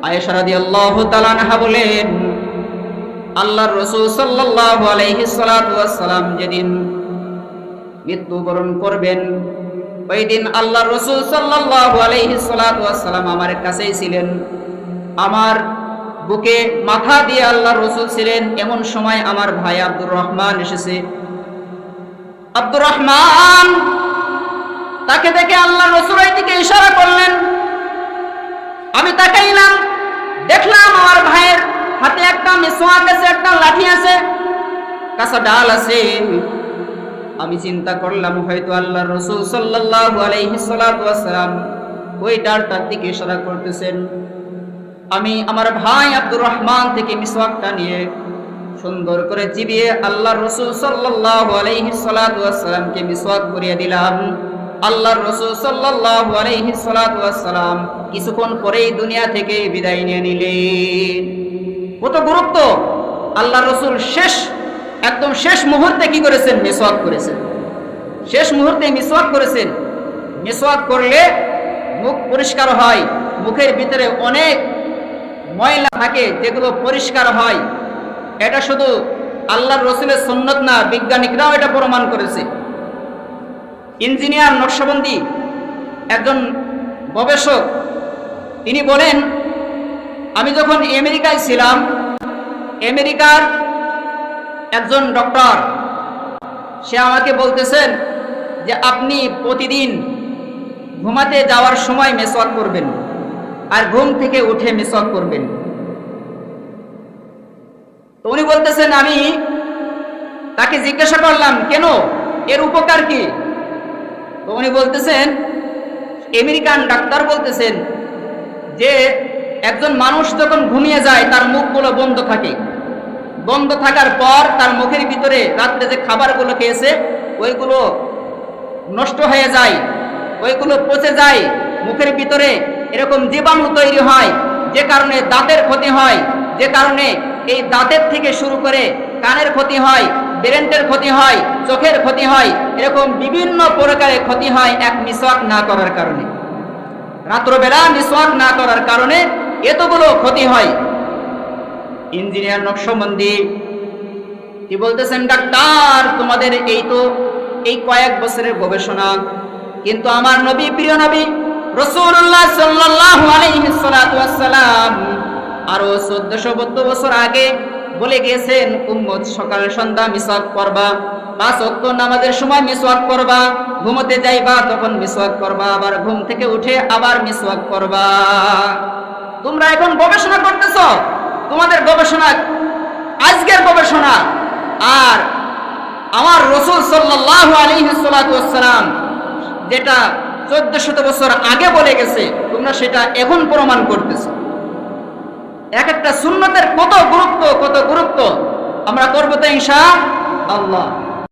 আয়েশা রাদিয়াল্লাহু তাআলা আনহা বলেন, আল্লাহর রাসূল সাল্লাল্লাহু আলাইহি সাল্লাতু ওয়াসসালাম যেদিন মৃত্যুবরণ করবেন, ওই দিন আল্লাহর রাসূল সাল্লাল্লাহু আলাইহি সাল্লাতু ওয়াসসালাম আমার কাছেই ছিলেন। আমার বুকে মাথা দিয়ে আল্লাহর রাসূল ছিলেন। এমন সময় আমার ভাই আব্দুর রহমান এসেছে। আব্দুর রহমান তাকে দেখে আল্লাহর রাসূল এই দিকে ইশারা করলেন। আমি তাকাইলাম, দেখলাম আমার ভাইয়ের হাতে একটা মিসওয়াক আছে, একটা লাঠি আছে, কাঁচা ডাল আছে। আমি চিন্তা করলাম হয়তো আল্লাহর রাসূল সাল্লাল্লাহু আলাইহি সাল্লাতু ওয়াসসালাম ওই ডালটার দিকে ইশারা করতেছেন। আমি আমার ভাই আব্দুর রহমান থেকে মিসওয়াকটা নিয়ে সুন্দর করে চিবিয়ে আল্লাহর রাসূল সাল্লাল্লাহু আলাইহি সাল্লাতু ওয়াসসালামকে মিসওয়াক করিয়ে দিলাম। আল্লাহর রাসূল সাল্লাল্লাহু আলাইহি সাল্লাতু ওয়াসসালাম কিছুক্ষণ পরেই দুনিয়া থেকে বিদায় নিয়ে নিলেন। কত গুরুত্ব! আল্লাহর রাসূল একদম শেষ মুহূর্তে কি করেছেন? মিসওয়াক করেছেন। শেষ মুহূর্তে মিসওয়াক করেছেন। মিসওয়াক করলে মুখ পরিষ্কার হয়। মুখের ভিতরে অনেক ময়লা থাকে, যেগুলো পরিষ্কার হয়। এটা শুধু আল্লাহর রাসূলের সুন্নাত না, বিজ্ঞানিকরাও এটা প্রমাণ করেছে। ইঞ্জিনিয়ার নকশবন্দি একজন গবেষক, তিনি বলেন, আমি যখন আমেরিকায় ছিলাম, আমেরিকার একজন ডক্টর, সে আমাকে বলতেছেন যে আপনি প্রতিদিন ঘুমাতে যাওয়ার সময় মিসওয়াক করবেন আর ঘুম থেকে উঠে মিসওয়াক করবেন। তো উনি বলতেছেন, আমি তাকে জিজ্ঞাসা করলাম, কেন, এর উপকার কি? তো উনি বলতেছেন, আমেরিকান ডাক্তার বলতেছেন যে একজন মানুষ যখন ঘুমিয়ে যায় তার মুখগুলো বন্ধ থাকে। বন্ধ থাকার পর তার মুখের ভিতরে রাত্রে যে খাবারগুলো খেয়েছে ওইগুলো নষ্ট হয়ে যায়, ওইগুলো পচে যায়। মুখের ভিতরে এরকম জীবাণু তৈরি হয়, যে কারণে দাঁতের ক্ষতি হয়, যে কারণে এই দাঁতের থেকে শুরু করে কানের ক্ষতি হয়, ব্রেনের ক্ষতি হয়, চোখের ক্ষতি হয়, এরকম বিভিন্ন প্রকারের ক্ষতি হয় এক মিসওয়াক না করার কারণে। রাত্রবেলা মিসওয়াক না করার কারণে এতগুলো ক্ষতি হয়। ইঞ্জিনিয়ার নকশবন্দি কি বলতেছেন, ডাক্তার তোমাদের এই কয়েক বছরের গবেষণা, কিন্তু আমার নবী, প্রিয় নবী রাসূলুল্লাহ সাল্লাল্লাহু আলাইহি ওয়াসাল্লাম আরো 1400 বছর আগে বলে গিয়েছেন, উম্মত সকাল সন্ধ্যা মিসওয়াক করবা, 5 ওয়াক্ত নামাজের সময় মিসওয়াক করবা, ঘুমোতে যাইবা তখন মিসওয়াক করবা, আবার ঘুম থেকে উঠে আবার মিসওয়াক করবা। তোমরা এখন গবেষণা করতেছো, তোমাদের গবেষণা আজকের গবেষণা, আর আমার রাসূল সাল্লাল্লাহু আলাইহি ওয়াসাল্লাম যেটা 1400 বছর আগে বলে গেছে, তোমরা সেটা এখন প্রমাণ করতেছো। এক একটা সুন্নতের কত গুরুত্ব আমরা করবো তো ইনশাআল্লাহ।